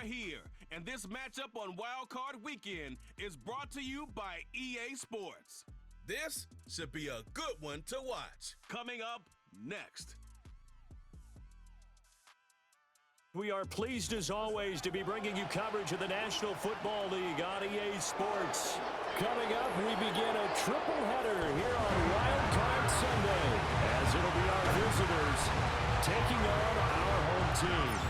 here, and this matchup on Wild Card Weekend is brought to you by EA Sports. This should be a good one to watch. Coming up next. We are pleased as always to be bringing you coverage of the National Football League on EA Sports. Coming up, we begin a triple header here on Wild Card Sunday, as it'll be our visitors taking on our home team.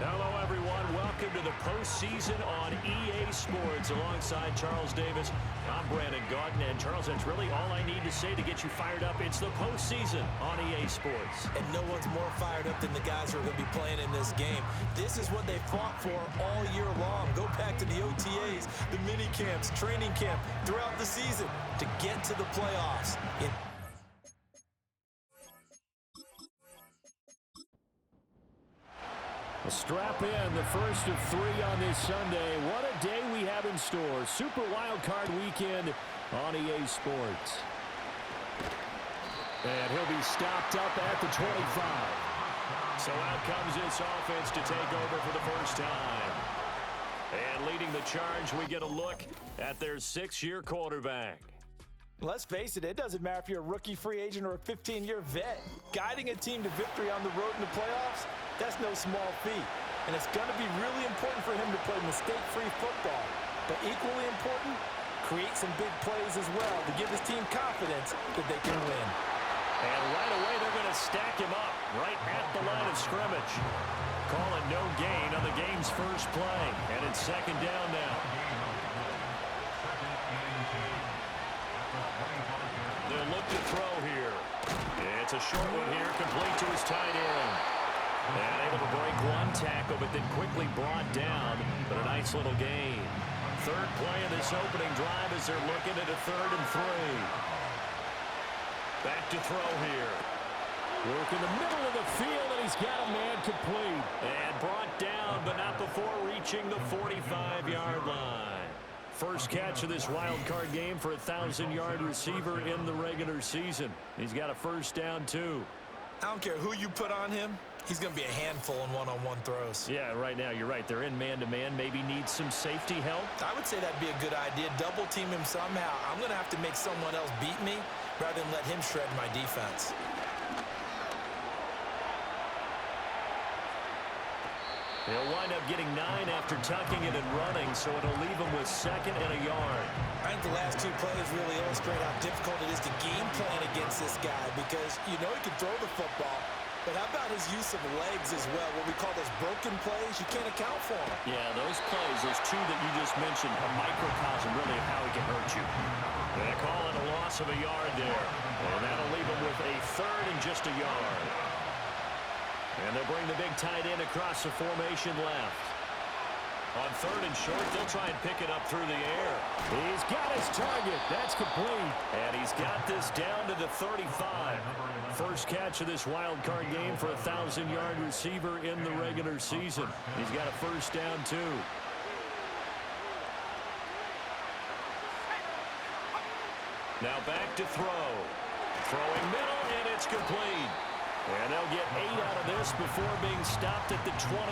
Hello, everyone. Welcome to the postseason on EA Sports. Alongside Charles Davis, I'm Brandon Gaudin. And Charles, that's really all I need to say to get you fired up. It's the postseason on EA Sports. And no one's more fired up than the guys who are going to be playing in this game. This is what they fought for all year long. Go back to the OTAs, the mini camps, training camp, throughout the season to get to the playoffs. Strap in, the first of three on this Sunday. What a day we have in store. Super Wild Card Weekend on EA Sports. And he'll be stopped up at the 25. So out comes this offense to take over for the first time. And leading the charge, we get a look at their 6-year quarterback. Let's face it, it doesn't matter if you're a rookie free agent or a 15-year vet. Guiding a team to victory on the road in the playoffs, that's no small feat. And it's going to be really important for him to play mistake-free football. But equally important, create some big plays as well to give his team confidence that they can win. And right away, they're going to stack him up right at the line of scrimmage. Calling no gain on the game's first play. And it's second down now. They'll look to throw here. It's a short one here, complete to his tight end. And able to break one tackle, but then quickly brought down. But a nice little gain. Third play of this opening drive as they're looking at a 3rd and 3. Back to throw here. Work in the middle of the field, and he's got a man complete. And brought down, but not before reaching the 45-yard line. First catch of this wild card game for a 1,000-yard receiver in the regular season. He's got a first down, too. I don't care who you put on him. He's going to be a handful in one-on-one throws. Yeah, right now, you're right. They're in man-to-man. Maybe need some safety help. I would say that'd be a good idea. Double team him somehow. I'm going to have to make someone else beat me rather than let him shred my defense. He'll wind up getting 9 after tucking it and running, so it'll leave him with 2nd and a yard. I think the last 2 plays really illustrate how difficult it is to game plan against this guy because you know he can throw the football, but how about his use of legs as well, what we call those broken plays? You can't account for them. Yeah, those plays, those 2 that you just mentioned, a microcosm really of how he can hurt you. They call it a loss of a yard there, and that'll leave him with a 3rd and just a yard. And they'll bring the big tight end across the formation left. On 3rd and short, they'll try and pick it up through the air. He's got his target. That's complete. And he's got this down to the 35. First catch of this wild card game for a 1,000-yard receiver in the regular season. He's got a first down, too. Now back to throw. Throwing middle, and it's complete. And they'll get 8 out of this before being stopped at the 28.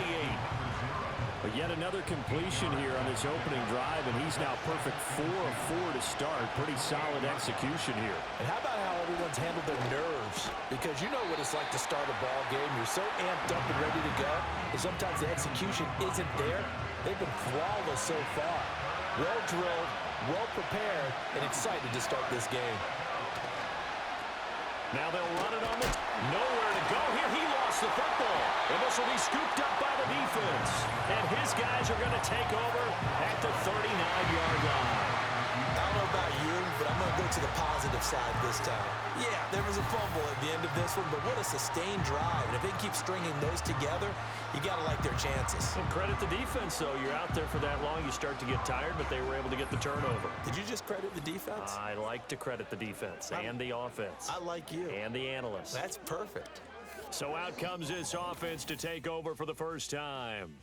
But yet another completion here on this opening drive, and he's now perfect 4 of 4 to start. Pretty solid execution here. And how about how everyone's handled their nerves? Because you know what it's like to start a ball game. You're so amped up and ready to go, and sometimes the execution isn't there. They've been flawless so far. Well drilled, well prepared, and excited to start this game. Now they'll run it on the... Nowhere to go here. He lost the football. And this will be scooped up by the defense. And his guys are going to take over at the 39-yard line. I don't know about you, but I'm going to go to the positive side this time. Yeah, there was a fumble at the end of this one, but what a sustained drive. And if they keep stringing those together, you got to like their chances. And credit the defense, though. You're out there for that long, you start to get tired, but they were able to get the turnover. Did you just credit the defense? I like to credit the defense and the offense. I like you. And the analysts. That's perfect. So out comes this offense to take over for the first time.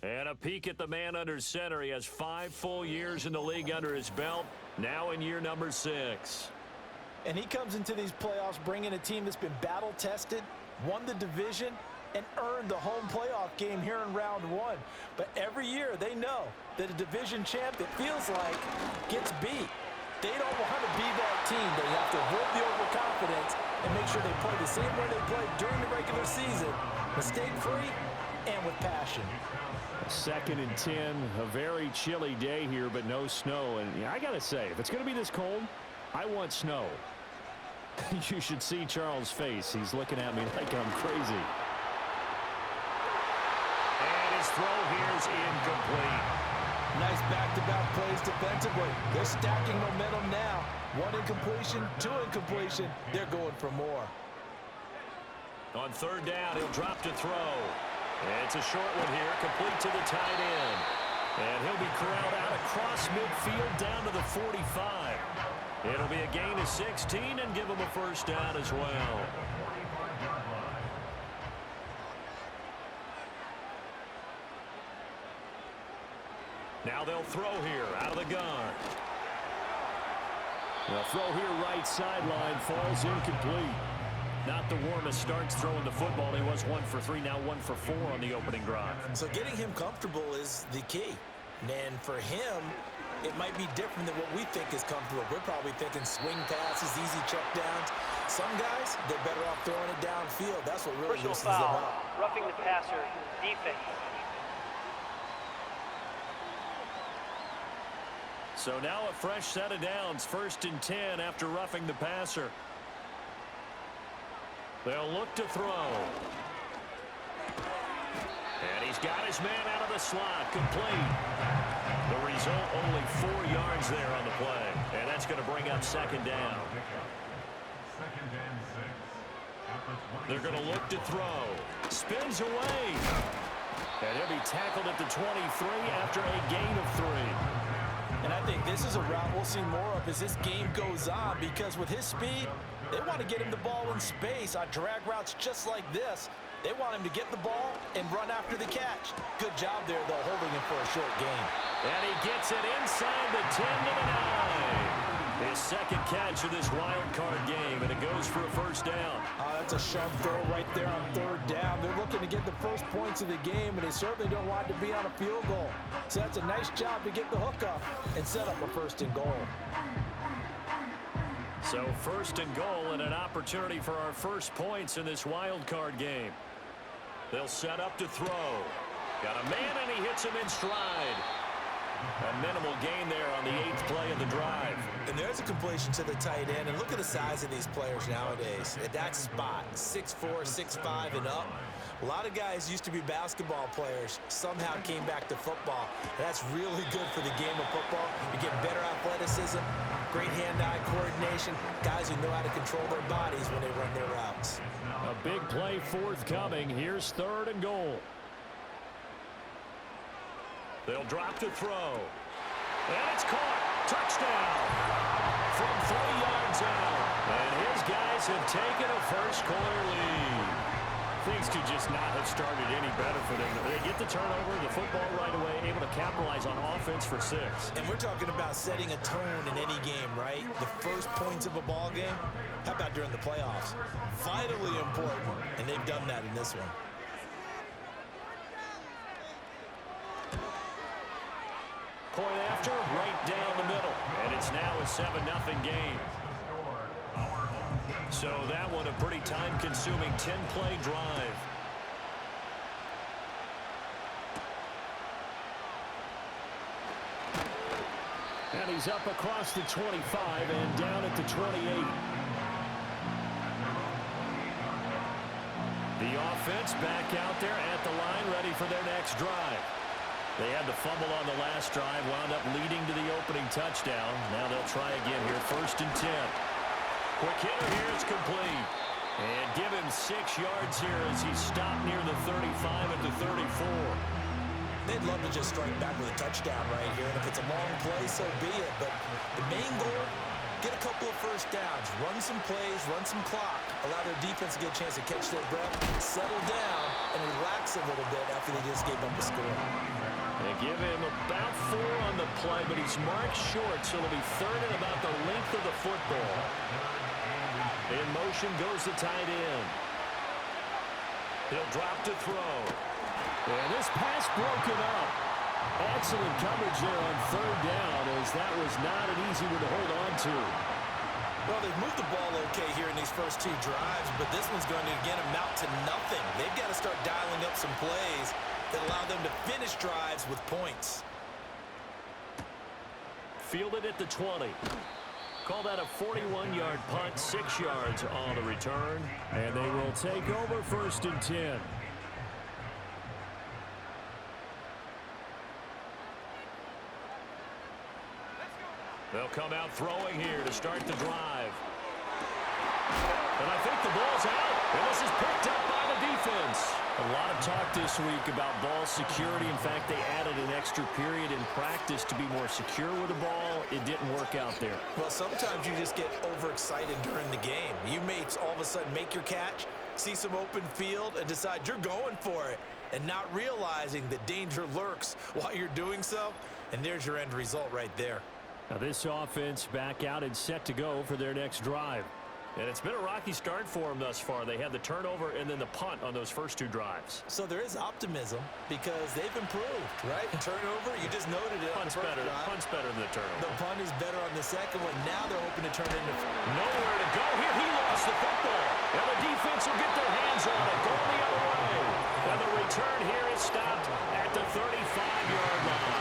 And a peek at the man under center. He has 5 full years in the league under his belt. Now in year number 6. And he comes into these playoffs bringing a team that's been battle-tested, won the division, and earned the home playoff game here in round 1. But every year they know that a division champ, it feels like, gets beat. They don't want to be that team. They have to avoid the overconfidence and make sure they play the same way they played during the regular season, mistake-free and with passion. 2nd and 10, a very chilly day here, but no snow. And yeah, I got to say, if it's going to be this cold, I want snow. You should see Charles' face. He's looking at me like I'm crazy. And his throw here is incomplete. Nice back-to-back plays defensively. They're stacking momentum now. 1 incompletion, 2 incompletion. They're going for more. On 3rd down, he'll drop to throw. It's a short one here, complete to the tight end. And he'll be corralled out across midfield down to the 45. It'll be a gain of 16 and give him a first down as well. Now they'll throw here out of the gun. The throw here right sideline falls incomplete. Not the warmest starts throwing the football. He was 1 for 3, now 1 for 4 on the opening drive. So getting him comfortable is the key. And for him, it might be different than what we think is comfortable. We're probably thinking swing passes, easy checkdowns. Some guys, they're better off throwing it downfield. That's what really loosens them up. Roughing the passer, defense. So now a fresh set of downs, 1st and 10 after roughing the passer. They'll look to throw. And he's got his man out of the slot, complete. The result, only 4 yards there on the play. And that's going to bring up 2nd down. They're going to look to throw. Spins away. And he'll be tackled at the 23 after a gain of 3. And I think this is a route we'll see more of as this game goes on, because with his speed, they want to get him the ball in space on drag routes just like this. They want him to get the ball and run after the catch. Good job there, though, holding him for a short gain. And he gets it inside the 10 to the 9. His 2nd catch of this wild card game, and it goes for a first down. That's a sharp throw right there on 3rd down. They're looking to get the first points of the game, and they certainly don't want it to be on a field goal. So that's a nice job to get the hook up and set up a 1st and goal. So 1st and goal and an opportunity for our first points in this wild card game. They'll set up to throw. Got a man, and he hits him in stride. A minimal gain there on the 8th play of the drive. And there's a completion to the tight end. And look at the size of these players nowadays. At that spot, 6'4", 6'5", and up. A lot of guys used to be basketball players, somehow came back to football. And that's really good for the game of football. You get better athleticism, great hand-eye coordination, guys who know how to control their bodies when they run their routes. A big play forthcoming. Here's 3rd and goal. They'll drop to throw. And it's caught. Touchdown. From 3 yards out. And his guys have taken a first quarter lead. Things could just not have started any better for them. They get the turnover, the football right away, able to capitalize on offense for 6. And we're talking about setting a tone in any game, right? The first points of a ball game. How about during the playoffs? Vitally important, and they've done that in this one. Point after, right down the middle. And it's now a 7-0 game. So that one a pretty time-consuming 10-play drive. And he's up across the 25 and down at the 28. The offense back out there at the line, ready for their next drive. They had the fumble on the last drive, wound up leading to the opening touchdown. Now they'll try again here, 1st and 10. Quick hitter here is complete. And give him 6 yards here as he's stopped near the 35 at the 34. They'd love to just strike back with a touchdown right here. And if it's a long play, so be it. But the main goal, get a couple of first downs, run some plays, run some clock, allow their defense to get a chance to catch their breath, settle down, and relax a little bit after they just gave up a score. They give him about 4 on the play, but he's marked short, so it'll be third and about the length of the football. In motion goes the tight end. He'll drop to throw. And this pass broken up. Excellent coverage there on third down, as that was not an easy one to hold on to. Well, they've moved the ball okay here in these first 2 drives, but this one's going to, again, amount to nothing. They've got to start dialing up some plays that allow them to finish drives with points. Fielded at the 20. Call that a 41-yard punt, 6 yards on the return. And they will take over 1st and 10. They'll come out throwing here to start the drive. And I think the ball's out. And this is picked up by the defense. A lot of talk this week about ball security. In fact, they added an extra period in practice to be more secure with the ball. It didn't work out there. Well, sometimes you just get overexcited during the game. You may all of a sudden make your catch, see some open field, and decide you're going for it, and not realizing that danger lurks while you're doing so. And there's your end result right there. Now this offense back out and set to go for their next drive. And it's been a rocky start for them thus far. They had the turnover and then the punt on those first 2 drives. So there is optimism because they've improved, right? Turnover, you just noted it. Punt's better. Punt's better than the turnover. The punt is better on the second one. Now they're hoping to turn it into... Nowhere to go here. He lost the football. And the defense will get their hands on it. Going the other way. And the return here is stopped at the 35-yard line.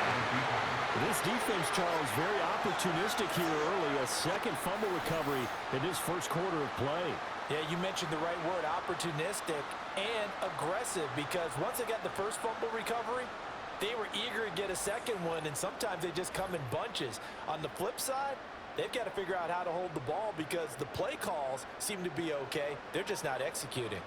This defense, Charles, very opportunistic here early. A second fumble recovery in this first quarter of play. Yeah, you mentioned the right word, opportunistic and aggressive, because once they got the first fumble recovery, they were eager to get a second one, and sometimes they just come in bunches. On the flip side, they've got to figure out how to hold the ball because the play calls seem to be okay. They're just not executing.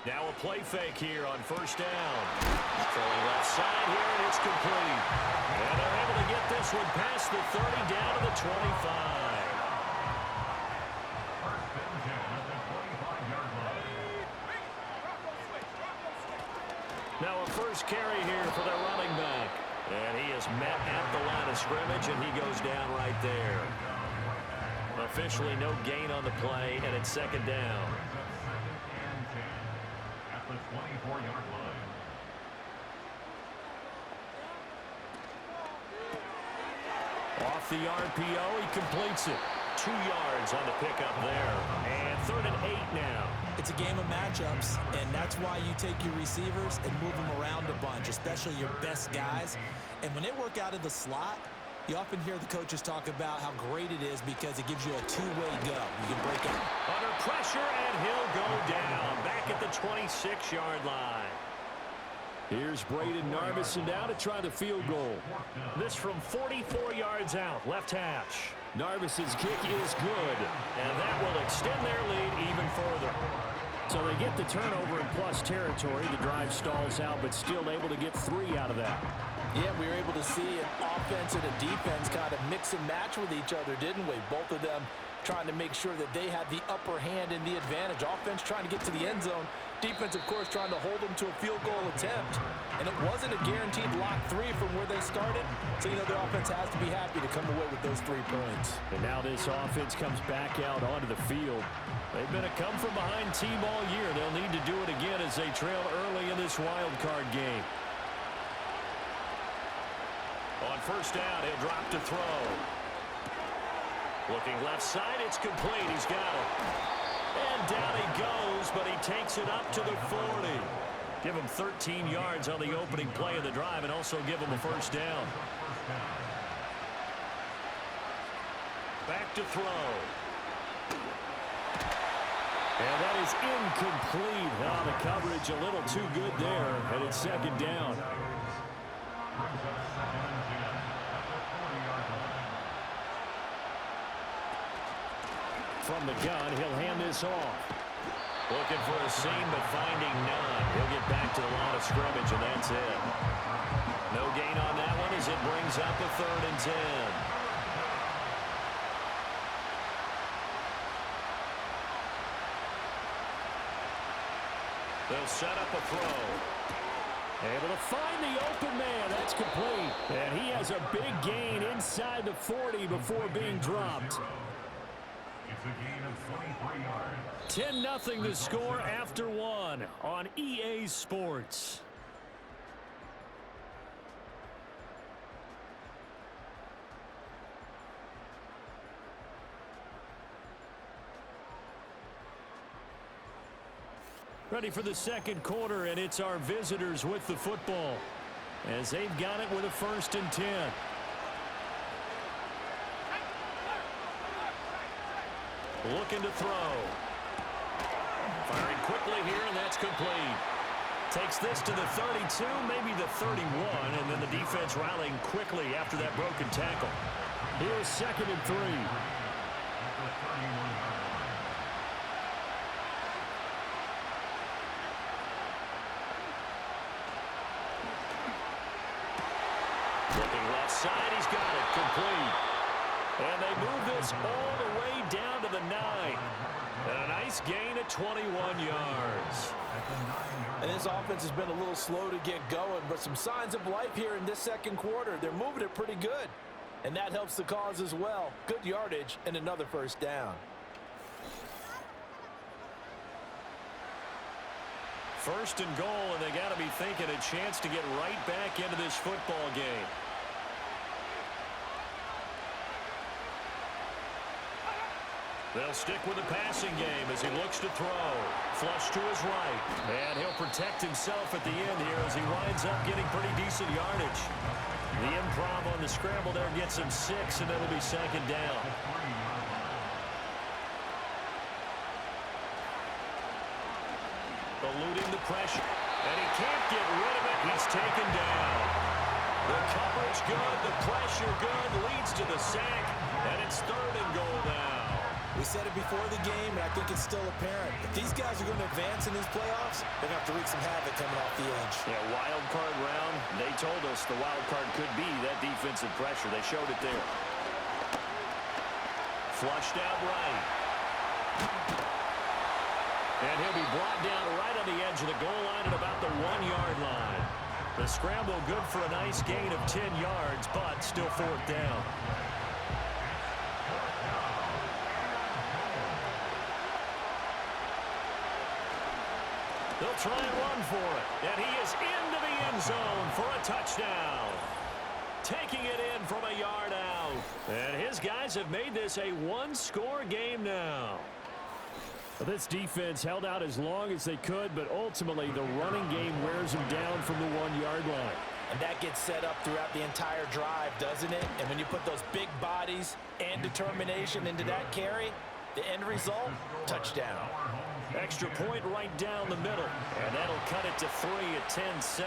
Now a play fake here on first down. Throwing left side here, and it's complete. And they're able to get this one past the 30 down to the 25. Now a first carry here for their running back. And he is met at the line of scrimmage, and he goes down right there. Officially no gain on the play, and it's second down. The 24-yard line. Off the RPO, he completes it. 2 yards on the pickup there. And 3rd and 8 now. It's a game of matchups, and that's why you take your receivers and move them around a bunch, especially your best guys. And when they work out of the slot, you often hear the coaches talk about how great it is because it gives you a two-way go. You can break out. Under pressure, and he'll go down. Back at the 26-yard line. Here's Braden Narvison now to try the field goal. This from 44 yards out, left hash. Narvison's kick is good. And that will extend their lead even further. So they get the turnover in plus territory. The drive stalls out, but still able to get 3 out of that. Yeah, we were able to see an offense and a defense kind of mix and match with each other, didn't we? Both of them trying to make sure that they had the upper hand and the advantage. Offense trying to get to the end zone. Defense, of course, trying to hold them to a field goal attempt. And it wasn't a guaranteed lock 3 from where they started. So, you know, the offense has to be happy to come away with those 3 points. And now this offense comes back out onto the field. They've been a come-from-behind team all year. They'll need to do it again as they trail early in this wild card game. On first down, he'll drop to throw. Looking left side, it's complete. He's got it. And down he goes, but he takes it up to the 40. Give him 13 yards on the opening play of the drive and also give him a first down. Back to throw. And that is incomplete. Now the coverage a little too good there, and it's second down. From the gun, he'll hand this off. Looking for a seam, but finding none. He'll get back to the line of scrimmage, and that's it. No gain on that one as it brings up a 3rd and 10. They'll set up a throw. Able to find the open man. That's complete. And he has a big gain inside the 40 before being dropped. It's a gain of 23 yards. 10-0 the score after one on EA Sports. Ready for the second quarter, and it's our visitors with the football as they've got it with a 1st and 10. Looking to throw. Firing quickly here, and that's complete. Takes this to the 32, maybe the 31, and then the defense rallying quickly after that broken tackle. Here's 2nd and 3. Side, he's got it complete. And they move this all the way down to the 9. And a nice gain at 21 yards. And this offense has been a little slow to get going, but some signs of life here in this second quarter. They're moving it pretty good, and that helps the cause as well. Good yardage and another 1st down. 1st and goal, and they got to be thinking a chance to get right back into this football game. They'll stick with the passing game as he looks to throw. Flush to his right. And he'll protect himself at the end here as he winds up getting pretty decent yardage. The improv on the scramble there gets him 6, and it'll be 2nd down. Eluding the pressure. And he can't get rid of it. He's taken down. The coverage good. The pressure good. Leads to the sack. And it's 3rd and goal now. We said it before the game, and I think it's still apparent. If these guys are going to advance in these playoffs, they're going to have to wreak some havoc coming off the edge. Yeah, wild card round. They told us the wild card could be that defensive pressure. They showed it there. Flushed out right. And he'll be brought down right on the edge of the goal line at about the 1-yard line. The scramble good for a nice gain of 10 yards, but still 4th down. They'll try and run for it. And he is into the end zone for a touchdown. Taking it in from a yard out. And his guys have made this a 1-score game now. This defense held out as long as they could, but ultimately the running game wears them down from the 1-yard line. And that gets set up throughout the entire drive, doesn't it? And when you put those big bodies and determination into that carry, the end result, touchdown. Extra point right down the middle. And that'll cut it to 3 at 10-7.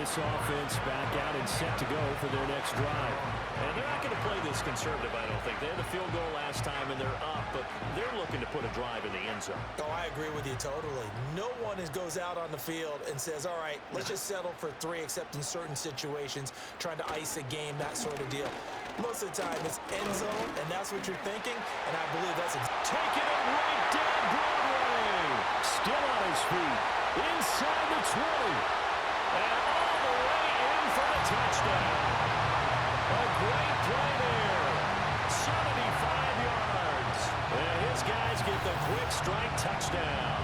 This offense back out and set to go for their next drive. And they're not going to play this conservative, I don't think. They had a field goal last time, and they're up, but they're looking to put a drive in the end zone. Oh, I agree with you totally. No one goes out on the field and says, all right, let's just settle for 3, except in certain situations, trying to ice a game, that sort of deal. Most of the time, it's end zone, and that's what you're thinking, and I believe that's taking it right down Broadway. Still on his feet. Inside the 20. And all the way in for the touchdown. A great play there. 75 yards. And his guys get the quick strike touchdown.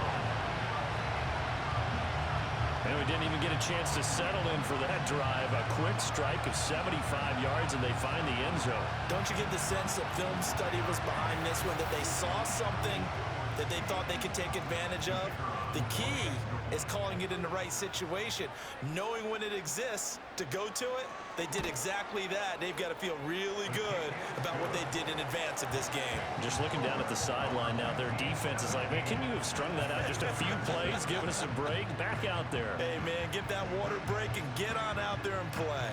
And we didn't even get a chance to settle in for that drive. A quick strike of 75 yards, and they find the end zone. Don't you get the sense that film study was behind this one, that they saw something that they thought they could take advantage of? The key is calling it in the right situation, knowing when it exists to go to it. They did exactly that. They've got to feel really good about what they did in advance of this game. Just looking down at the sideline now, their defense is like, man, can you have strung that out just a few plays, give us a break? Back out there. Hey, man, give that water break and get on out there and play.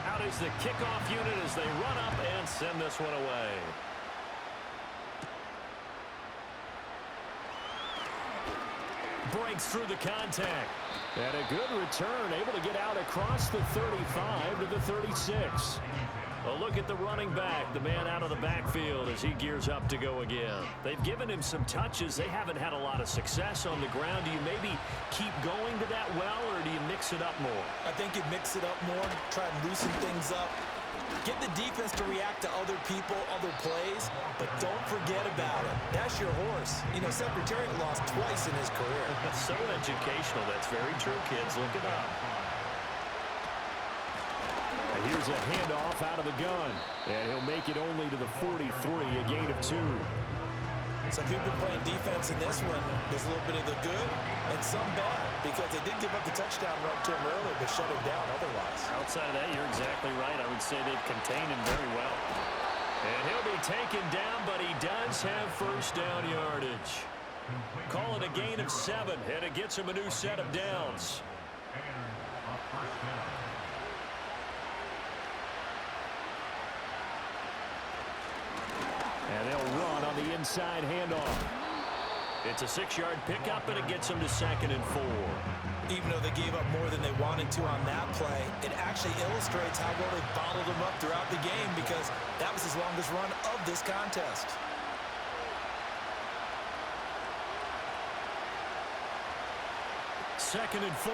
Out is the kickoff unit as they run up and send this one away. Breaks through the contact. And a good return, able to get out across the 35 to the 36. A look at the running back, the man out of the backfield as he gears up to go again. They've given him some touches. They haven't had a lot of success on the ground. Do you maybe keep going to that well, or do you mix it up more? I think you mix it up more, try and loosen things up. Get the defense to react to other people, other plays, but don't forget about it. That's your horse. You know, Secretariat lost twice in his career. That's so educational. That's very true, kids. Look it up. And here's a handoff out of the gun. And he'll make it only to the 43, a gain of 2. So if you've been playing defense in this one, there's a little bit of the good and some bad, because they did give up the touchdown run to him earlier, but shut him down otherwise. Outside of that, you're exactly right. I would say they've contained him very well. And he'll be taken down, but he does have first down yardage. Call it a gain of 7, and it gets him a new set of downs. And they'll run on the inside handoff. It's a 6-yard pickup, and it gets them to 2nd and 4. Even though they gave up more than they wanted to on that play, it actually illustrates how well they bottled them up throughout the game, because that was his longest run of this contest. Second and 4.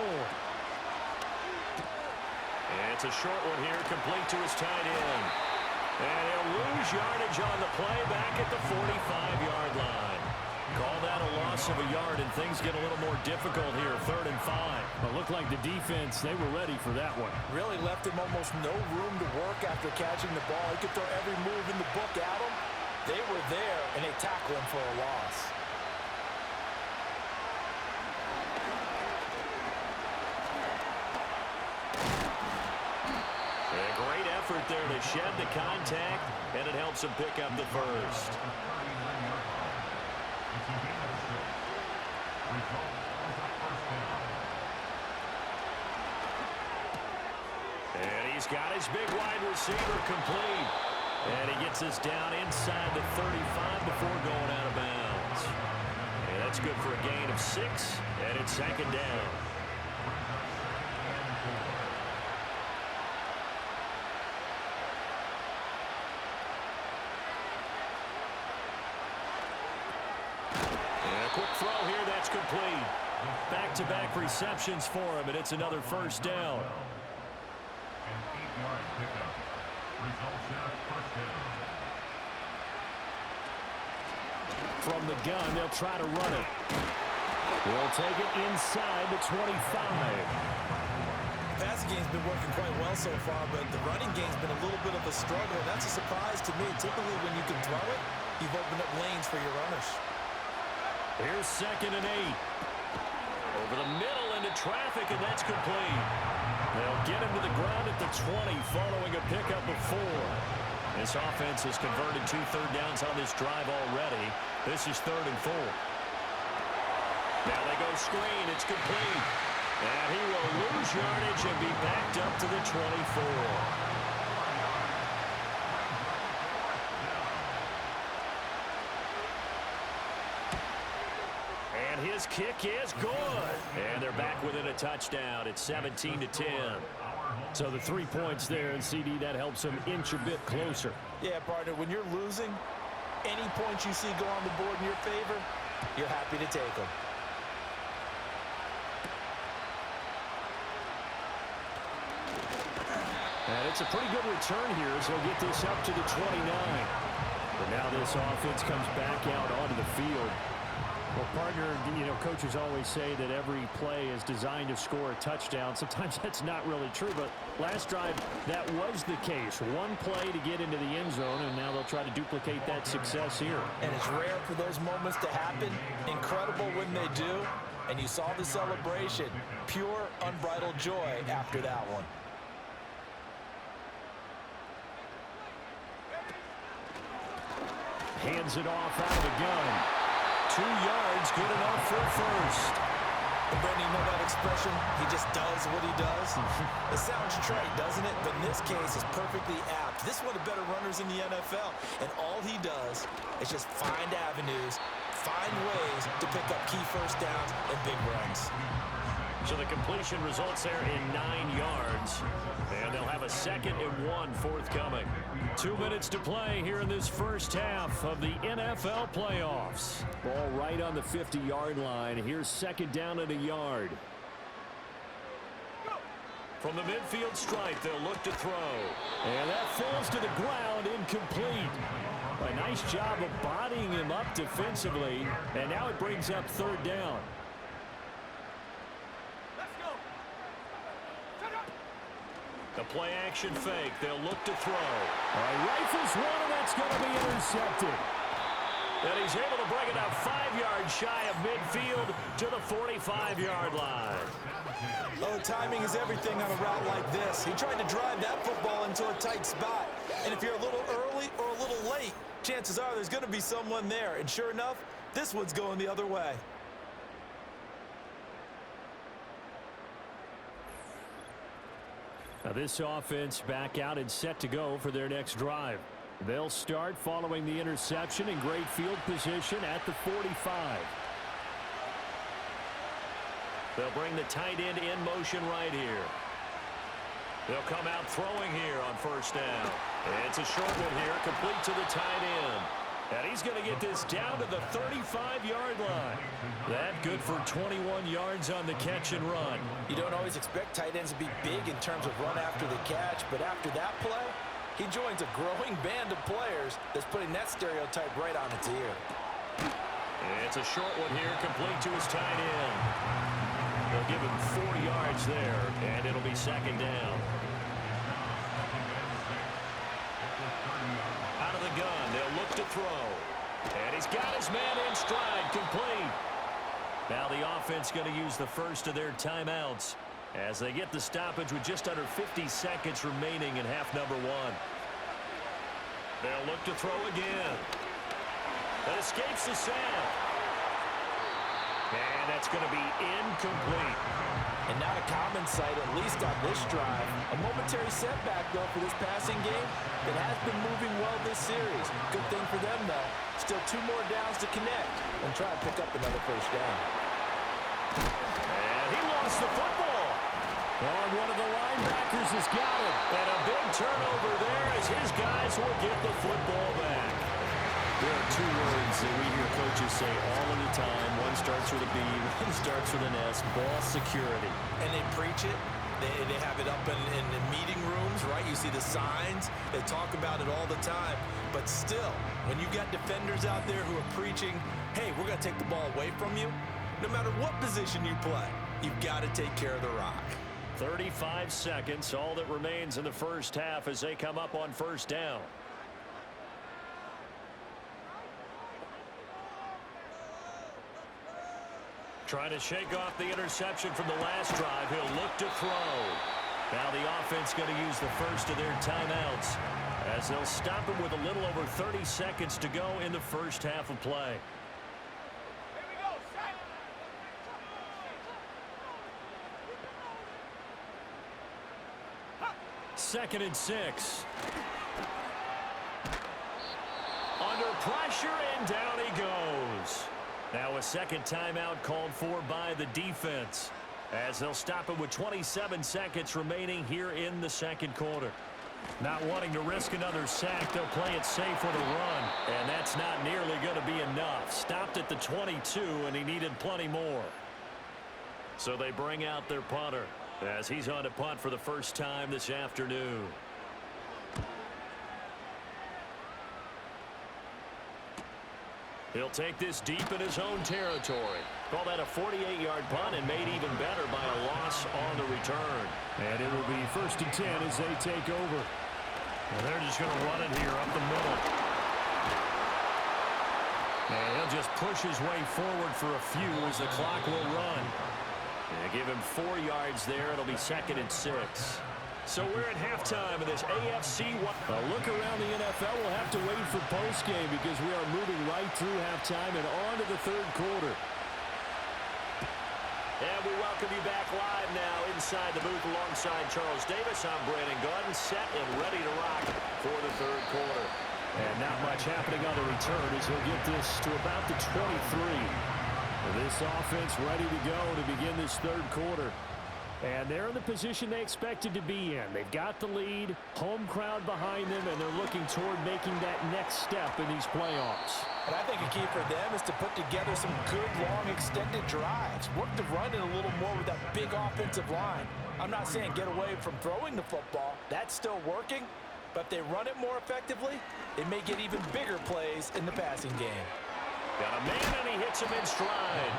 And it's a short one here, complete to his tight end. And he'll lose yardage on the play back at the 45-yard line. Call that a loss of a yard, and things get a little more difficult here, 3rd and 5. Well, it looked like the defense, they were ready for that one. Really left him almost no room to work after catching the ball. He could throw every move in the book at him. They were there, and they tackle him for a loss. A great effort there to shed the contact, and it helps him pick up the first. And he's got his big wide receiver complete. And he gets this down inside the 35 before going out of bounds. And that's good for a gain of 6, and it's 2nd down. Quick throw here, that's complete. Back-to-back receptions for him, and it's another first down. An 8-yard pickup. Results in a first down. From the gun, they'll try to run it. They'll take it inside the 25. The passing game's been working quite well so far, but the running game's been a little bit of a struggle, and that's a surprise to me. Typically, when you can throw it, you've opened up lanes for your runners. Here's 2nd and 8. Over the middle into traffic, and that's complete. They'll get him to the ground at the 20 following a pickup of 4. This offense has converted 2 third downs on this drive already. This is 3rd and 4. Now they go screen. It's complete. And he will lose yardage and be backed up to the 24. His kick is good. And they're back within a touchdown. It's 17-10. So the 3 points there, and CD, that helps them inch a bit closer. Yeah, partner, when you're losing, any points you see go on the board in your favor, you're happy to take them. And it's a pretty good return here, so we'll get this up to the 29. But now this offense comes back out onto the field. Well, partner, you know, coaches always say that every play is designed to score a touchdown. Sometimes that's not really true, but last drive, that was the case. One play to get into the end zone, and now they'll try to duplicate that success here. And it's rare for those moments to happen. Incredible when they do. And you saw the celebration. Pure, unbridled joy after that one. Hands it off out of the gun. 2 yards, good enough for first. And Brandon, you know that expression? He just does what he does. It sounds trite, doesn't it? But in this case, it's perfectly apt. This is one of the better runners in the NFL. And all he does is just find avenues, find ways to pick up key first downs and big runs. So the completion results there in 9 yards. And they'll have a 2nd and 1 forthcoming. 2 minutes to play here in this first half of the NFL playoffs. Ball right on the 50-yard line. Here's 2nd down and a yard. From the midfield stripe, they'll look to throw. And that falls to the ground, incomplete. A nice job of bodying him up defensively. And now it brings up 3rd down. The play action fake. They'll look to throw. Rifles one, and that's going to be intercepted. And he's able to bring it up 5 yards shy of midfield to the 45-yard line. Oh, timing is everything on a route like this. He tried to drive that football into a tight spot. And if you're a little early or a little late, chances are there's going to be someone there. And sure enough, this one's going the other way. Now this offense back out and set to go for their next drive. They'll start following the interception in great field position at the 45. They'll bring the tight end in motion right here. They'll come out throwing here on 1st down. And it's a short one here, complete to the tight end. And he's going to get this down to the 35-yard line. That good for 21 yards on the catch and run. You don't always expect tight ends to be big in terms of run after the catch, but after that play, he joins a growing band of players that's putting that stereotype right on its ear. It's a short one here, complete to his tight end. They'll give him 4 yards there, and it'll be 2nd down. Out of the gun, they'll look to throw. And he's got his man in stride, complete. Now the offense going to use the first of their timeouts as they get the stoppage with just under 50 seconds remaining in half number 1. They'll look to throw again. That escapes the sack. And that's going to be incomplete. And not a common sight, at least on this drive. A momentary setback, though, for this passing game. It has been moving well this series. Good thing for them, though. Still 2 more downs to connect and try to pick up another 1st down. And he lost the football. Oh, one of the linebackers has got it. And a big turnover there as his guys will get the football back. There are 2 words that we hear coaches say all of the time. One starts with a B, one starts with an S, ball security. And they preach it. They have it up in the meeting rooms, right? You see the signs. They talk about it all the time. But still, when you got defenders out there who are preaching, hey, we're going to take the ball away from you, no matter what position you play, you've got to take care of the rock. 35 seconds, all that remains in the first half as they come up on 1st down. Trying to shake off the interception from the last drive. He'll look to throw. Now the offense going to use the first of their timeouts as they'll stop him with a little over 30 seconds to go in the first half of play. 2nd and 6. Under pressure, and down he goes. Now a 2nd timeout called for by the defense as they'll stop him with 27 seconds remaining here in the 2nd quarter. Not wanting to risk another sack, they'll play it safe with a run, and that's not nearly going to be enough. Stopped at the 22, and he needed plenty more. So they bring out their punter as he's on to punt for the first time this afternoon. He'll take this deep in his own territory. Call that a 48-yard punt and made even better by a loss on the return. And it will be 1st and 10 as they take over. And they're just going to run it here up the middle. And he'll just push his way forward for a few as the clock will run. They give him 4 yards there. It'll be 2nd and 6. So we're at halftime of this AFC. A look around the NFL. We'll have to wait for postgame because we are moving right through halftime and on to the 3rd quarter. And we welcome you back live now inside the booth alongside Charles Davis. I'm Brandon Gordon, set and ready to rock for the 3rd quarter. And not much happening on the return as he'll get this to about the 23. This offense ready to go to begin this third quarter. And they're in the position they expected to be in. They've got the lead, home crowd behind them, and they're looking toward making that next step in these playoffs. And I think a key for them is to put together some good, long, extended drives. Work the run in a little more with that big offensive line. I'm not saying get away from throwing the football. That's still working. But if they run it more effectively, they may get even bigger plays in the passing game. Got a man, and he hits him in stride.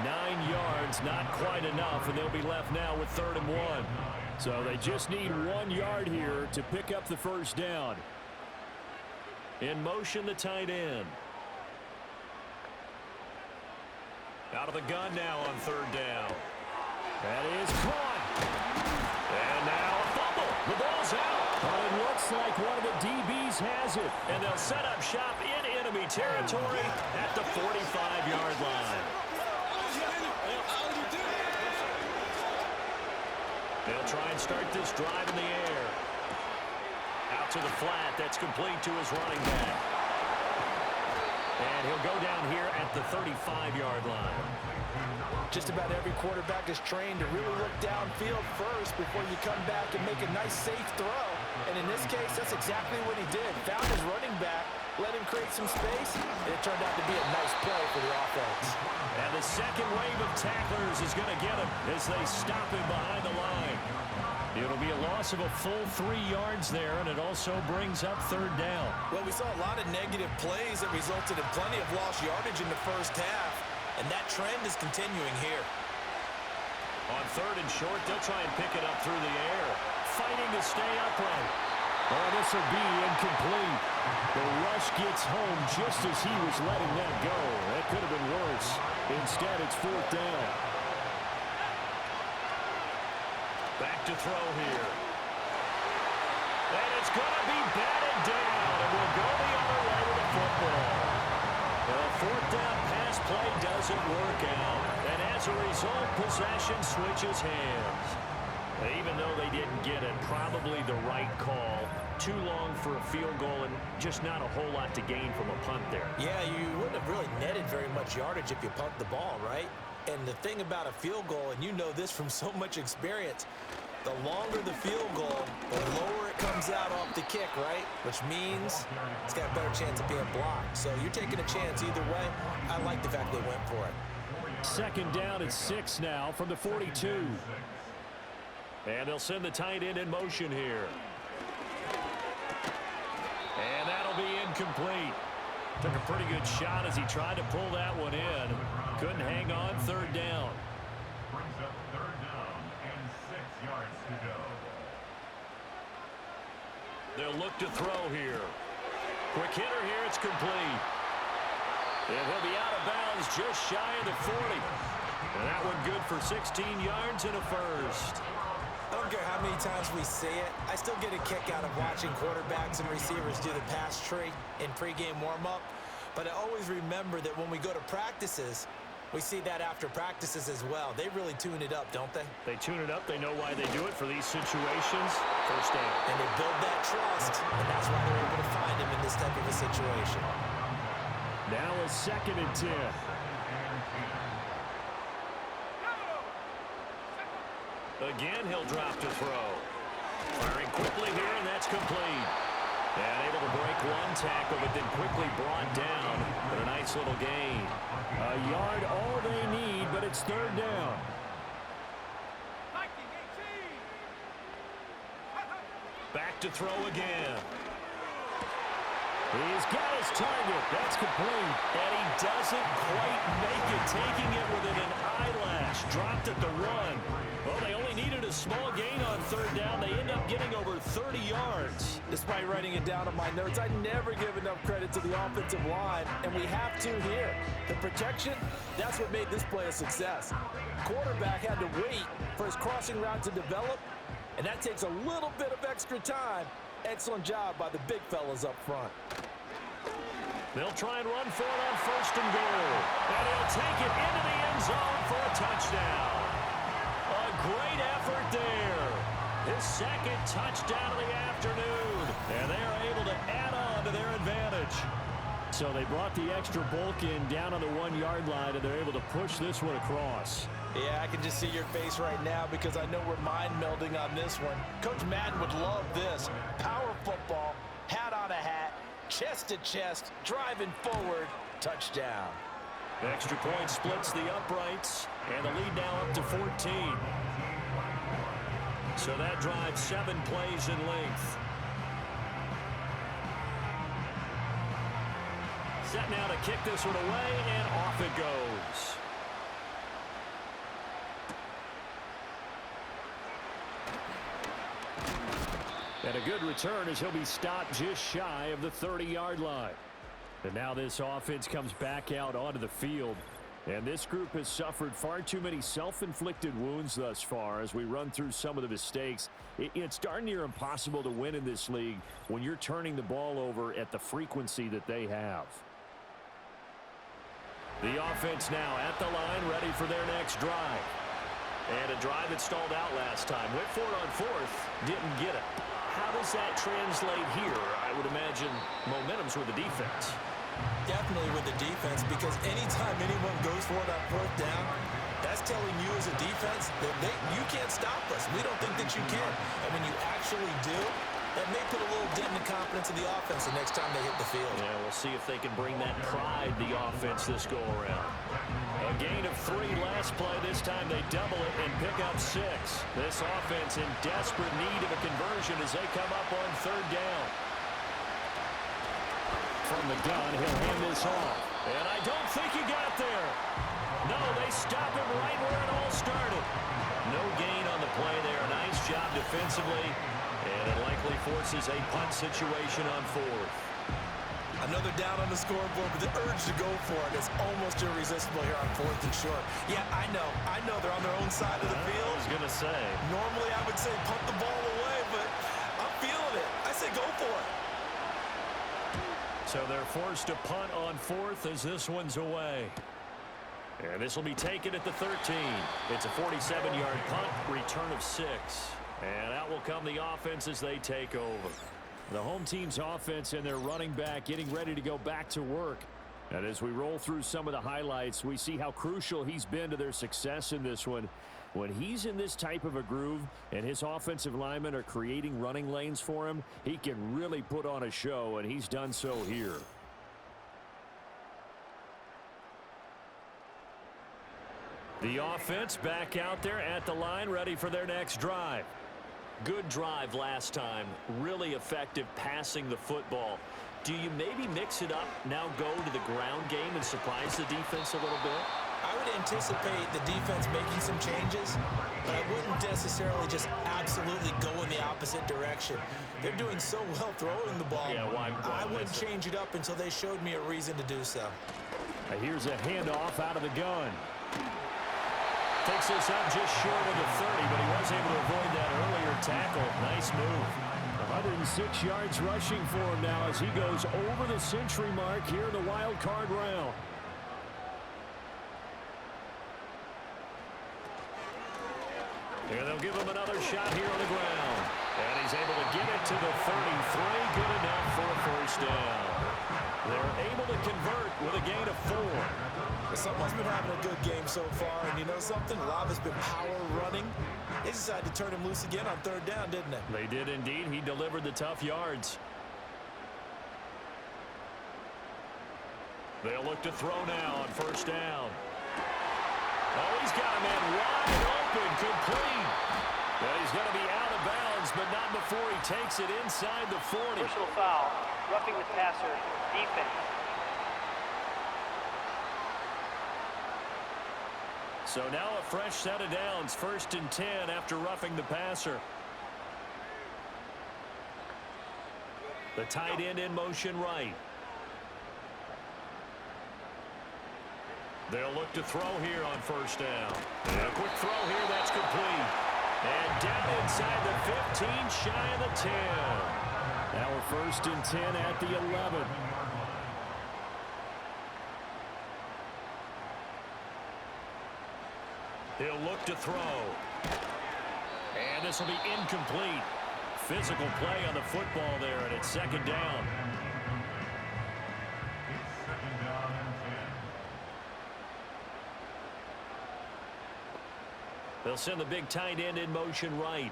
9 yards, not quite enough, and they'll be left now with 3rd and 1. So they just need 1 yard here to pick up the first down. In motion, the tight end. Out of the gun now on 3rd down. That is caught. And now a fumble. The ball's out. But it looks like one of the DBs has it. And they'll set up shop in enemy territory at the 45-yard line. They'll try and start this drive in the air. Out to the flat. That's complete to his running back. And he'll go down here at the 35-yard line. Just about every quarterback is trained to really look downfield first before you come back and make a nice, safe throw. And in this case, that's exactly what he did. Found his running back, let him create some space, and it turned out to be a nice play for the offense. And the second wave of tacklers is going to get him as they stop him behind the line. It'll be a loss of a full 3 yards there, and it also brings up 3rd down. Well, we saw a lot of negative plays that resulted in plenty of lost yardage in the first half, and that trend is continuing here. On 3rd and short, they'll try and pick it up through the air, fighting to stay upright. Oh, this will be incomplete. The rush gets home just as he was letting that go. That could have been worse. Instead, it's 4th down. Back to throw here. And it's going to be batted down, and we'll go the other way with the football. The 4th down pass play doesn't work out, and as a result, possession switches hands. Even though they didn't get it, probably the right call. Too long for a field goal and just not a whole lot to gain from a punt there. Yeah, you wouldn't have really netted very much yardage if you punt the ball, right? And the thing about a field goal, and you know this from so much experience, the longer the field goal, the lower it comes out off the kick, right? Which means it's got a better chance of being blocked. So you're taking a chance either way. I like the fact they went for it. 2nd down and 6 now from the 42. And they'll send the tight end in motion here. And that'll be incomplete. Took a pretty good shot as he tried to pull that one in. Couldn't hang on. 3rd down. Brings up 3rd down and 6 yards to go. They'll look to throw here. Quick hitter here. It's complete. And he'll be out of bounds just shy of the 40. And that one good for 16 yards and a first. I don't care how many times we see it. I still get a kick out of watching quarterbacks and receivers do the pass tree in pregame warm-up. But I always remember that when we go to practices, we see that after practices as well. They really tune it up, don't they? They tune it up. They know why they do it for these situations. First down. And they build that trust, and that's why they're able to find him in this type of a situation. Now a 2nd and 10. Again, he'll drop to throw. Firing quickly here, and that's complete. And able to break one tackle, but then quickly brought down for a nice little gain. A yard all they need, but it's 3rd down. Back to throw again. He's got his target. That's complete. And he doesn't quite make it, taking it within an eyelash. Dropped at the 1. Well, they only needed a small gain on 3rd down. They end up getting over 30 yards. Despite writing it down on my notes, I never give enough credit to the offensive line, and we have to here. The protection, that's what made this play a success. Quarterback had to wait for his crossing route to develop, and that takes a little bit of extra time. Excellent job by the big fellas up front. They'll try and run for it on 1st and goal. And he'll take it into the end zone for a touchdown. A great effort there. His 2nd touchdown of the afternoon. And they're able to add on to their advantage. So they brought the extra bulk in down on the 1-yard line, and they're able to push this one across. Yeah, I can just see your face right now because I know we're mind melding on this one. Coach Madden would love this. Power football, hat on a hat, chest to chest, driving forward, touchdown. The extra point splits the uprights, and the lead now up to 14. So that drives 7 plays in length. Set now to kick this one away, and off it goes. And a good return as he'll be stopped just shy of the 30-yard line. And now this offense comes back out onto the field. And this group has suffered far too many self-inflicted wounds thus far as we run through some of the mistakes. It's darn near impossible to win in this league when you're turning the ball over at the frequency that they have. The offense now at the line, ready for their next drive. And a drive that stalled out last time. Went for it on 4th, didn't get it. How does that translate here? I would imagine momentum's with the defense. Definitely with the defense, because anytime anyone goes for it on 4th down, that's telling you as a defense that you can't stop us. We don't think that you can. And when you actually do, that may put a little dent in the confidence of the offense the next time they hit the field. Yeah, we'll see if they can bring that pride, the offense, this go-around. A gain of 3 last play. This time they double it and pick up 6. This offense in desperate need of a conversion as they come up on 3rd down. From the gun, he'll hand this off. And I don't think he got there. No, they stop him right where it all started. No gain on the play there. Nice job defensively. And it likely forces a punt situation on 4th. Another down on the scoreboard, but the urge to go for it is almost irresistible here on 4th and short. Yeah, I know they're on their own side of the field. I was going to say. Normally I would say punt the ball away, but I'm feeling it. I say go for it. So they're forced to punt on 4th as this one's away. And this will be taken at the 13. It's a 47-yard punt, return of 6. And out will come the offense as they take over. The home team's offense and their running back getting ready to go back to work. And as we roll through some of the highlights, we see how crucial he's been to their success in this one. When he's in this type of a groove and his offensive linemen are creating running lanes for him, he can really put on a show, and he's done so here. The offense back out there at the line, ready for their next drive. Good drive last time. Really effective passing the football. Do you maybe mix it up, now go to the ground game and surprise the defense a little bit? I would anticipate the defense making some changes, but I wouldn't necessarily just absolutely go in the opposite direction. They're doing so well throwing the ball. Yeah, why I wouldn't change it up until they showed me a reason to do so. Here's a handoff out of the gun. Takes this up just short of the 30, but he was able to avoid that earlier tackle. Nice move. 106 yards rushing for him now as he goes over the century mark here in the wild card round. And they'll give him another shot here on the ground. And he's able to get it to the 33. Good enough for a first down. They're able to convert with a gain of 4. Someone's been having a good game so far, and you know something? A lot has been power running. They decided to turn him loose again on 3rd down, didn't they? They did indeed. He delivered the tough yards. They'll look to throw now on 1st down. Oh, he's got a man wide open, complete. Well, he's going to be out of bounds, but not before he takes it inside the 40. Personal foul, roughing the passer, defense. So now a fresh set of downs, 1st and 10 after roughing the passer. The tight end in motion right. They'll look to throw here on 1st down. And a quick throw here, that's complete. And down inside the 15, shy of the 10. Now we're 1st and 10 at the 11. He'll look to throw. And this will be incomplete. Physical play on the football there, and it's 2nd down. They'll send the big tight end in motion right.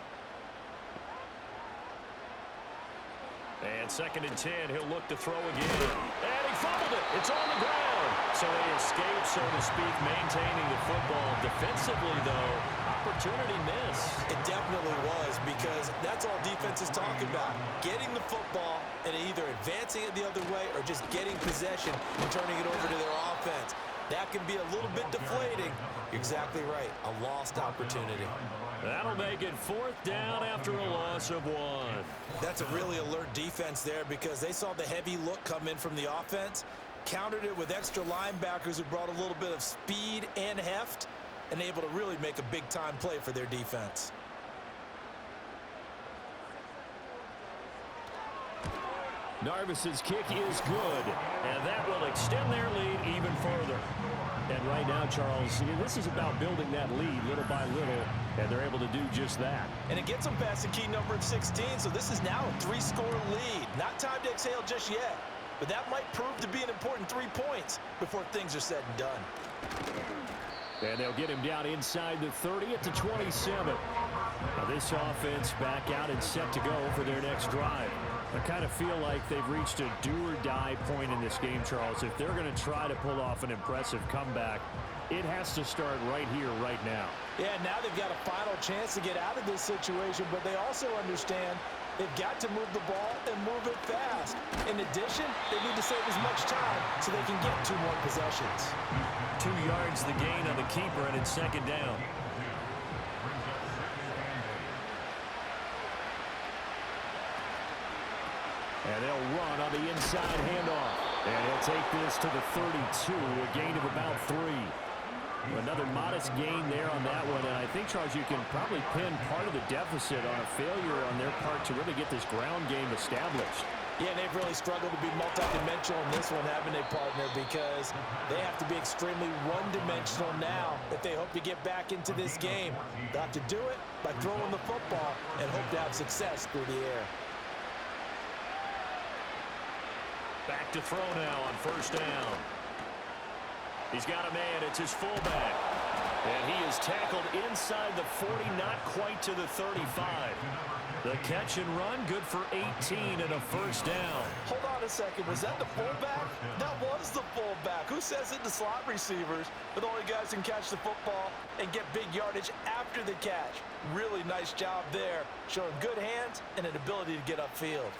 And 2nd and 10, he'll look to throw again. And he fumbled it. It's on the ground. So they escape, so to speak, maintaining the football. Defensively, though, opportunity miss. It definitely was, because that's all defense is talking about. Getting the football and either advancing it the other way or just getting possession and turning it over to their offense. That can be a little bit deflating. You're exactly right. A lost opportunity. That'll make it 4th down after a loss of 1. That's a really alert defense there, because they saw the heavy look come in from the offense, countered it with extra linebackers who brought a little bit of speed and heft, and able to really make a big-time play for their defense. Narvis's kick is good, and that will extend their lead even further. And right now, Charles, this is about building that lead little by little, and they're able to do just that. And it gets them past the key number of 16, so this is now a 3-score lead. Not time to exhale just yet, but that might prove to be an important 3 points before things are said and done. And they'll get him down inside the 30 at the 27. Now this offense back out and set to go for their next drive. I kind of feel like they've reached a do-or-die point in this game, Charles. If they're going to try to pull off an impressive comeback, it has to start right here, right now. Yeah, now they've got a final chance to get out of this situation, but they also understand they've got to move the ball and move it fast. In addition, they need to save as much time so they can get 2 more possessions. 2 yards the gain on the keeper, and it's 2nd down. And they'll run on the inside handoff. And he'll take this to the 32, a gain of about 3. Another modest gain there on that one. And I think, Charles, you can probably pin part of the deficit on a failure on their part to really get this ground game established. Yeah, and they've really struggled to be multidimensional in this one, haven't they, partner? Because they have to be extremely one-dimensional now if they hope to get back into this game. They'll have to do it by throwing the football and hope to have success through the air. Back to throw now on 1st down. He's got a man. It's his fullback. And he is tackled inside the 40, not quite to the 35. The catch and run, good for 18 and a 1st down. Hold on a second. Was that the fullback? That was the fullback. Who says it to slot receivers? But only guys can catch the football and get big yardage after the catch. Really nice job there, showing good hands and an ability to get upfield.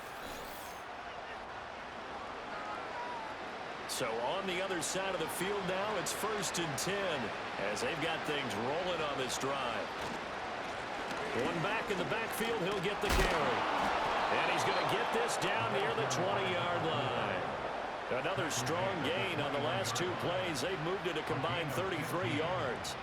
So on the other side of the field now, it's 1st and 10 as they've got things rolling on this drive. One back in the backfield, he'll get the carry. And he's going to get this down near the 20-yard line. Another strong gain on the last 2 plays. They've moved it a combined 33 yards.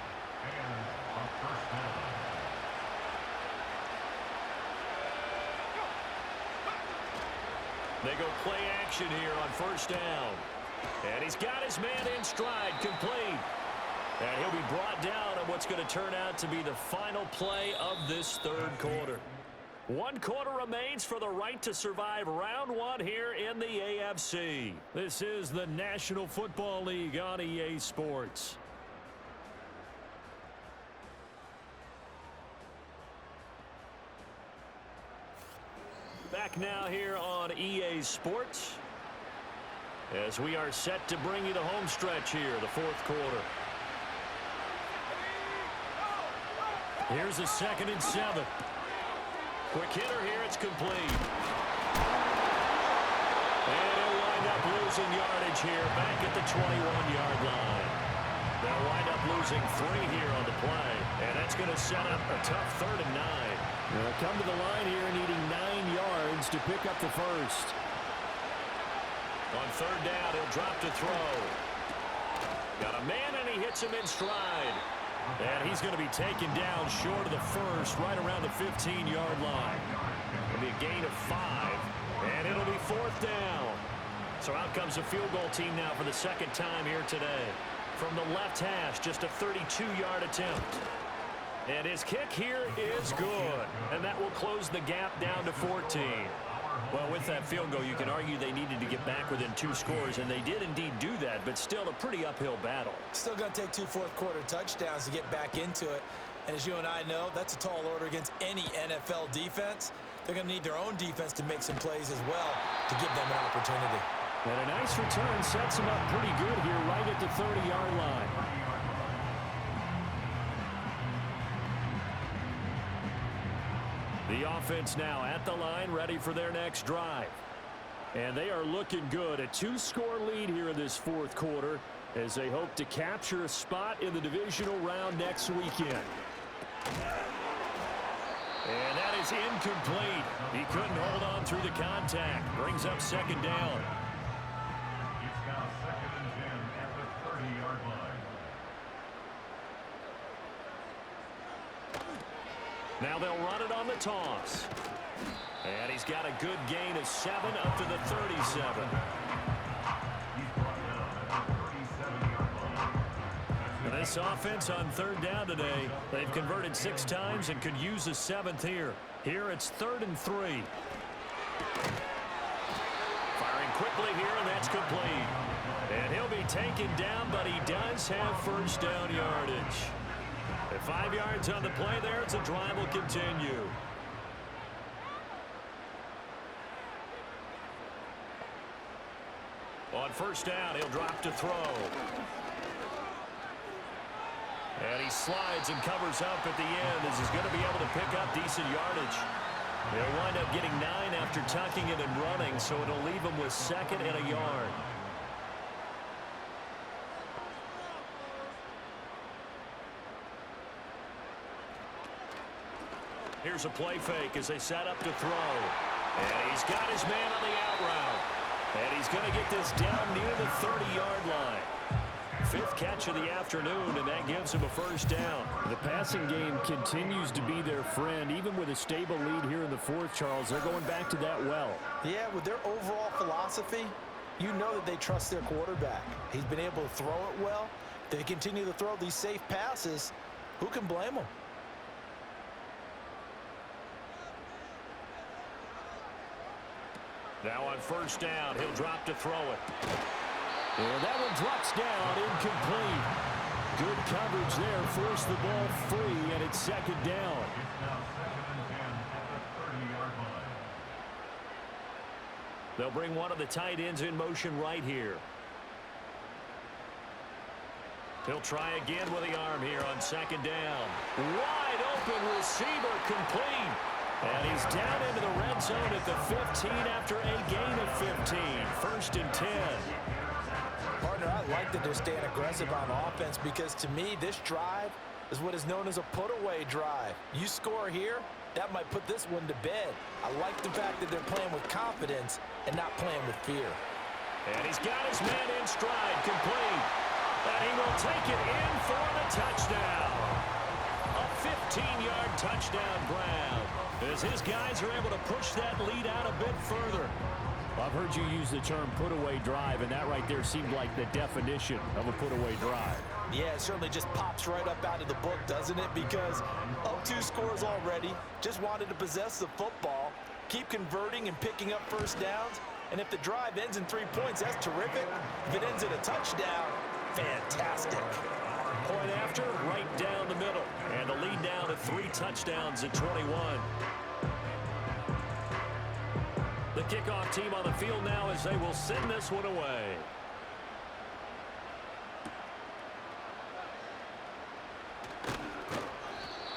They go play action here on 1st down. And he's got his man in stride, complete. And he'll be brought down on what's going to turn out to be the final play of this 3rd quarter. 1 quarter remains for the right to survive round 1 here in the AFC. This is the National Football League on EA Sports. Back now here on EA Sports as we are set to bring you the home stretch here, the 4th quarter. Here's a 2nd and 7. Quick hitter here, it's complete. And he'll wind up losing yardage here back at the 21-yard line. They'll wind up losing 3 here on the play, and that's going to set up a tough 3rd and 9. They'll come to the line here needing 9 yards to pick up the 1st. On 3rd down, he'll drop to throw. Got a man, and he hits him in stride. And he's going to be taken down short of the 1st, right around the 15-yard line. It'll be a gain of 5, and it'll be 4th down. So out comes the field goal team now for the 2nd time here today. From the left hash, just a 32-yard attempt. And his kick here is good. And that will close the gap down to 14. Well, with that field goal, you can argue they needed to get back within 2 scores, and they did indeed do that, but still a pretty uphill battle. Still going to take 2 fourth-quarter touchdowns to get back into it. And as you and I know, that's a tall order against any NFL defense. They're going to need their own defense to make some plays as well to give them an opportunity. And a nice return sets him up pretty good here right at the 30-yard line. The offense now at the line, ready for their next drive. And they are looking good. A 2-score lead here in this fourth quarter as they hope to capture a spot in the divisional round next weekend. And that is incomplete. He couldn't hold on through the contact. Brings up second down. It's now 2nd and 10 at the 30-yard line. Now they'll run it on the toss. And he's got a good gain of 7 up to the 37. He's brought down at the 37-yard line. And this offense on third down today, they've converted 6 times and could use a 7th here. Here it's 3rd and 3. Firing quickly here, and that's complete. And he'll be taken down, but he does have first down yardage. At 5 yards on the play there, it's a drive will continue. On first down, he'll drop to throw. And he slides and covers up at the end as he's going to be able to pick up decent yardage. They'll wind up getting 9 after tucking it and running, so it'll leave him with 2nd and a yard. Here's a play fake as they set up to throw. And he's got his man on the out route. And he's going to get this down near the 30-yard line. 5th catch of the afternoon, and that gives him a first down. The passing game continues to be their friend. Even with a stable lead here in the fourth, Charles, they're going back to that well. Yeah, with their overall philosophy, you know that they trust their quarterback. He's been able to throw it well. They continue to throw these safe passes. Who can blame them? Now on first down, he'll drop to throw it. And that one drops down, incomplete. Good coverage there, forced the ball free, and it's 2nd down. It's now 2nd and 10 at the 30-yard line. They'll bring one of the tight ends in motion right here. He'll try again with the arm here on 2nd down. Wide open receiver, complete. And he's down into the red zone at the 15 after a gain of 15. 1st and 10. Partner, I like that they're staying aggressive on offense because to me, this drive is what is known as a put-away drive. You score here, that might put this one to bed. I like the fact that they're playing with confidence and not playing with fear. And he's got his man in stride, complete. And he will take it in for the touchdown. A 15-yard touchdown grab as his guys are able to push that lead out a bit further. I've heard you use the term put-away drive, and that right there seemed like the definition of a put-away drive. Yeah, it certainly just pops right up out of the book, doesn't it? Because up 2 scores already, just wanted to possess the football, keep converting and picking up first downs, and if the drive ends in 3 points, that's terrific. If it ends in a touchdown, fantastic. Point after, right down the middle, and the lead down to 3 touchdowns at 21. The kickoff team on the field now as they will send this one away.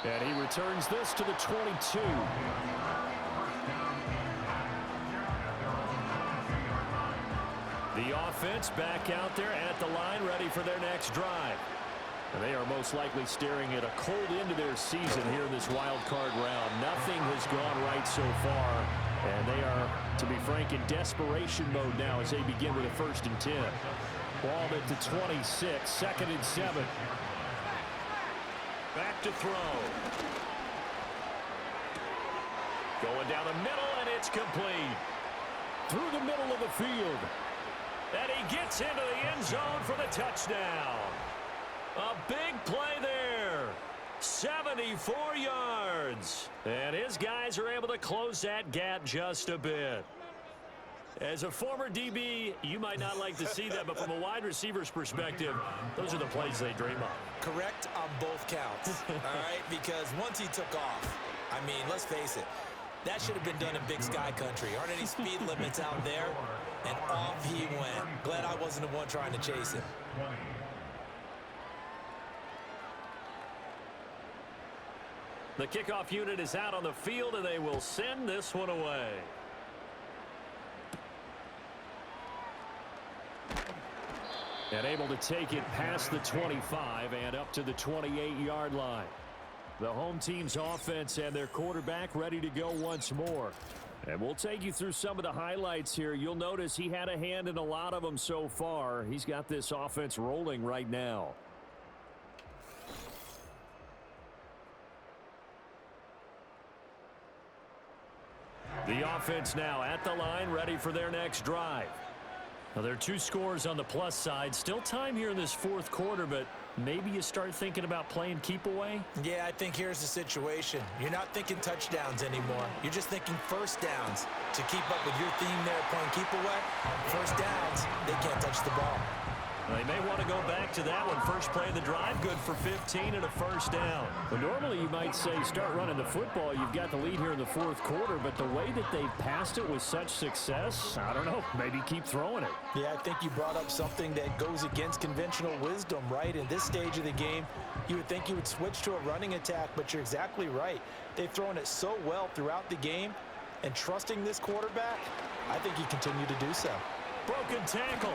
And he returns this to the 22. The offense back out there at the line, ready for their next drive. And they are most likely staring at a cold end to their season here in this wild card round. Nothing has gone right so far, and they are, to be frank, in desperation mode now as they begin with a 1st and 10. Ball at the 26, 2nd and 7. Back to throw. Going down the middle, and it's complete. Through the middle of the field. And he gets into the end zone for the touchdown. A big play there. 74 yards. And his guys are able to close that gap just a bit. As a former DB, you might not like to see that, but from a wide receiver's perspective, those are the plays they dream of. Correct on both counts, all right? Because once he took off, I mean, let's face it, that should have been done in Big Sky Country. Aren't any speed limits out there? And off he went. Glad I wasn't the one trying to chase him. The kickoff unit is out on the field, and they will send this one away. And able to take it past the 25 and up to the 28-yard line. The home team's offense and their quarterback ready to go once more. And we'll take you through some of the highlights here. You'll notice he had a hand in a lot of them so far. He's got this offense rolling right now. The offense now at the line, ready for their next drive. Now, there are 2 scores on the plus side. Still time here in this fourth quarter, but maybe you start thinking about playing keep away? Yeah, I think here's the situation. You're not thinking touchdowns anymore. You're just thinking first downs. To keep up with your theme there, playing keep away, first downs, they can't touch the ball. They may want to go back to that one. First play of the drive, good for 15 and a first down. Well, normally you might say start running the football. You've got the lead here in the fourth quarter, but the way that they've passed it with such success, I don't know, maybe keep throwing it. Yeah, I think you brought up something that goes against conventional wisdom, right? In this stage of the game, you would think you would switch to a running attack, but you're exactly right. They've thrown it so well throughout the game, and trusting this quarterback, I think he continued to do so. Broken tackle.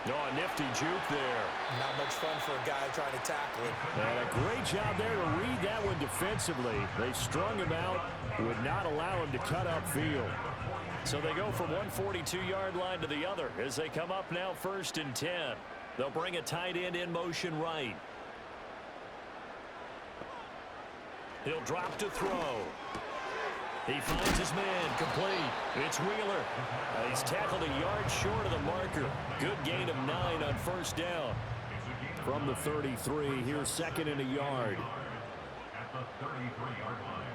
Oh, a nifty juke there. Not much fun for a guy trying to tackle it. And a great job there to read that one defensively. They strung him out, would not allow him to cut upfield. So they go from 142-yard line to the other as they come up now 1st and 10. They'll bring a tight end in motion right. He'll drop to throw. He finds his man, complete. It's Wheeler. He's tackled a yard short of the marker. Good gain of 9 on first down. From the 33, here's 2nd and a yard. At the 33-yard line.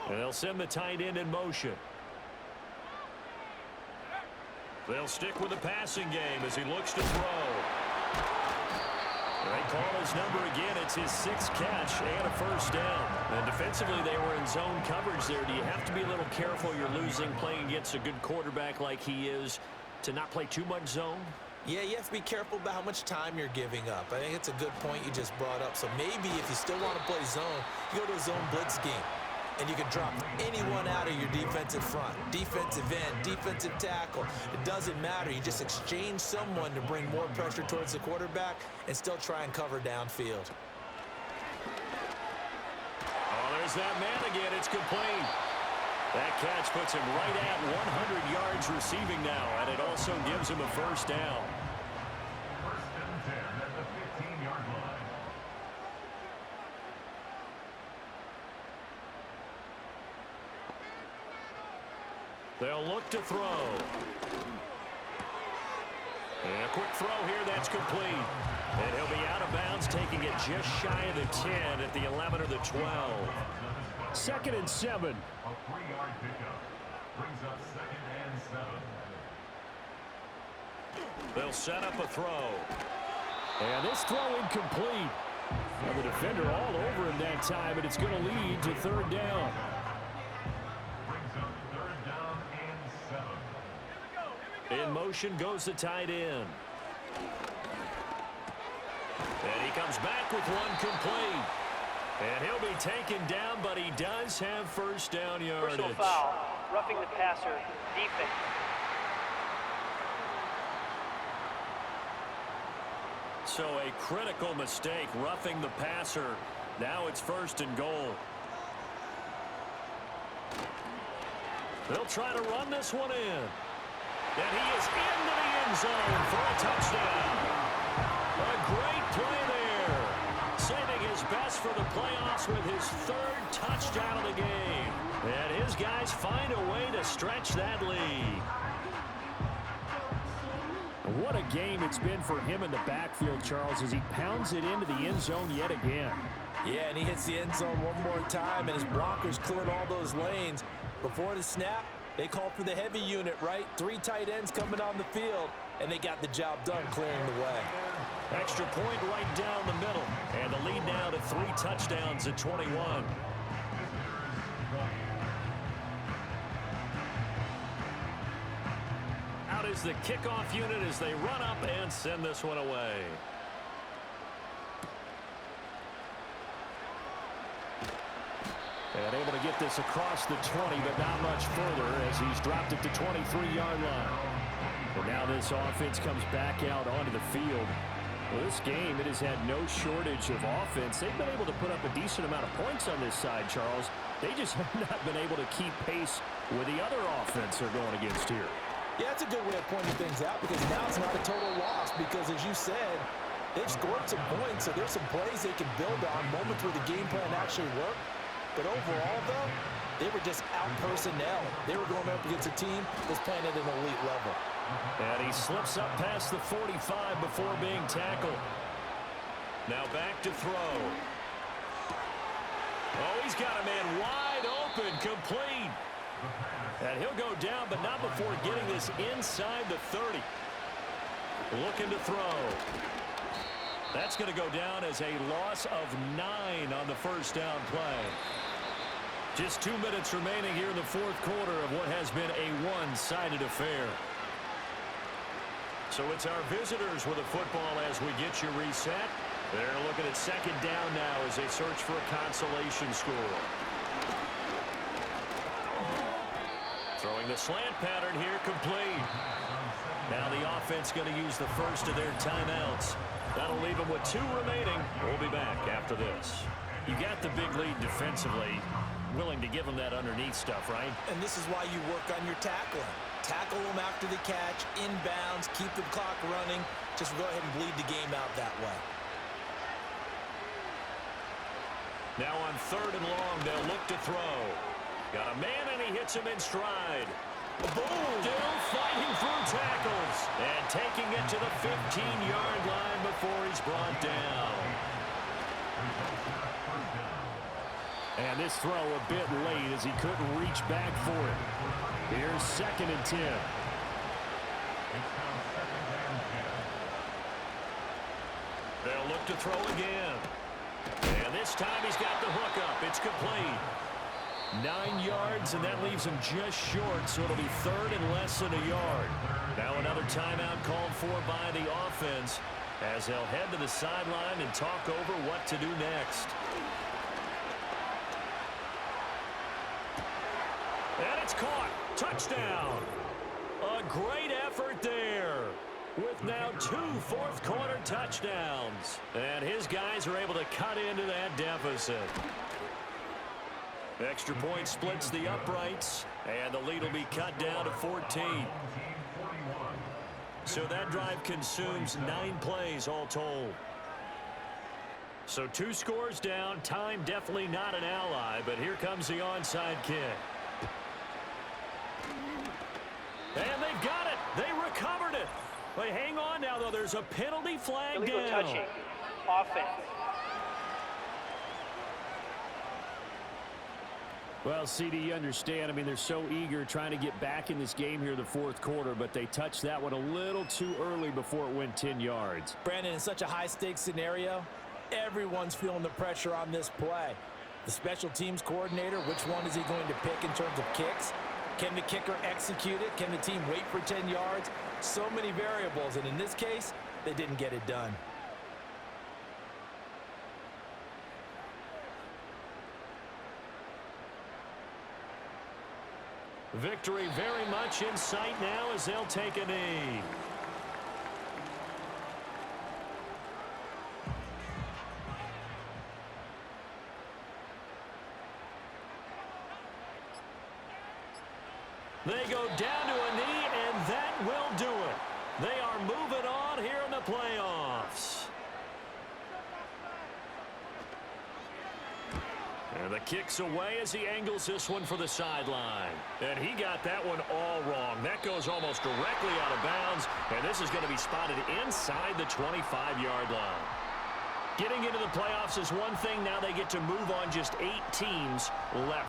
And they'll send the tight end in motion. They'll stick with the passing game as he looks to throw. They call his number again. It's his 6th catch and a first down. And defensively, they were in zone coverage there. Do you have to be a little careful? You're losing playing against a good quarterback like he is to not play too much zone? Yeah, you have to be careful about how much time you're giving up. I think it's a good point you just brought up. So maybe if you still want to play zone, you go to a zone blitz scheme. And you can drop anyone out of your defensive front. Defensive end, defensive tackle. It doesn't matter. You just exchange someone to bring more pressure towards the quarterback and still try and cover downfield. Oh, there's that man again. It's complete. That catch puts him right at 100 yards receiving now, and it also gives him a first down. 1st and 10 at the 15-yard line. They'll look to throw. And a quick throw here, that's complete. And he'll be out of bounds, taking it just shy of the 10 at the 11 or the 12. 2nd and 7. A 3-yard pickup brings up 2nd and 7. They'll set up a throw. And this throw incomplete. Well, the defender all over him that time, and it's going to lead to 3rd down. In motion goes the tight end. And he comes back with one complete. And he'll be taken down, but he does have first down yardage. Personal foul, roughing the passer, defense. So a critical mistake, roughing the passer. Now it's 1st and goal. They'll try to run this one in. And he is into the end zone for a touchdown. A great play there. Saving his best for the playoffs with his 3rd touchdown of the game. And his guys find a way to stretch that lead. What a game it's been for him in the backfield, Charles, as he pounds it into the end zone yet again. Yeah, and he hits the end zone one more time, and his blockers cleared all those lanes. Before the snap, they called for the heavy unit, right? 3 tight ends coming on the field, and they got the job done clearing the way. Extra point right down the middle. And the lead now to 3 touchdowns at 21. Out is the kickoff unit as they run up and send this one away. And able to get this across the 20, but not much further as he's dropped it to 23-yard line. And now this offense comes back out onto the field. Well, this game, it has had no shortage of offense. They've been able to put up a decent amount of points on this side, Charles. They just have not been able to keep pace with the other offense they're going against here. Yeah, that's a good way of pointing things out because now it's not a total loss because, as you said, they've scored some points, so there's some plays they can build on, moments where the game plan actually worked. But overall, though, they were just out-personnel. They were going up against a team that's playing at an elite level. And he slips up past the 45 before being tackled. Now back to throw. Oh, he's got a man wide open, complete. And he'll go down, but not before getting this inside the 30. Looking to throw. That's going to go down as a loss of 9 on the first down play. Just 2 minutes remaining here in the fourth quarter of what has been a one-sided affair. So it's our visitors with the football as we get you reset. They're looking at second down now as they search for a consolation score. Throwing the slant pattern here, complete. Now the offense going to use the first of their timeouts. That'll leave them with 2 remaining. We'll be back after this. You got the big lead defensively. Willing to give them that underneath stuff, right? And this is why you work on your tackling. Tackle them after the catch, inbounds, keep the clock running. Just go ahead and bleed the game out that way. Now on 3rd and long, they'll look to throw. Got a man, and he hits him in stride. Boom! Still fighting through tackles. And taking it to the 15-yard line before he's brought down. And this throw a bit late as he couldn't reach back for it. Here's 2nd and 10. They'll look to throw again. And this time he's got the hook up. It's complete. 9 yards, and that leaves him just short, so it'll be 3rd and less than a yard. Now another timeout called for by the offense as they'll head to the sideline and talk over what to do next. And it's caught. Touchdown. A great effort there with now 2 fourth-quarter touchdowns. And his guys are able to cut into that deficit. Extra point splits the uprights, and the lead will be cut down to 14. So that drive consumes 9 plays all told. So 2 scores down. Time definitely not an ally, but here comes the onside kick. And they've got it. They recovered it. But hang on now, though. There's a penalty flag Illegal down. touching. Offense. Well, CD, you understand. I mean, they're so eager trying to get back in this game here in the fourth quarter, but they touched that one a little too early before it went 10 yards. Brandon, in such a high-stakes scenario, everyone's feeling the pressure on this play. The special teams coordinator, which one is he going to pick in terms of kicks? Can the kicker execute it? Can the team wait for 10 yards? So many variables, and in this case, they didn't get it done. Victory very much in sight now as they'll take a knee. They go down to a knee, and that will do it. They are moving on here in the playoffs. And the kick's away as he angles this one for the sideline. And he got that one all wrong. That goes almost directly out of bounds, and this is going to be spotted inside the 25-yard line. Getting into the playoffs is one thing. Now they get to move on just 8 teams left.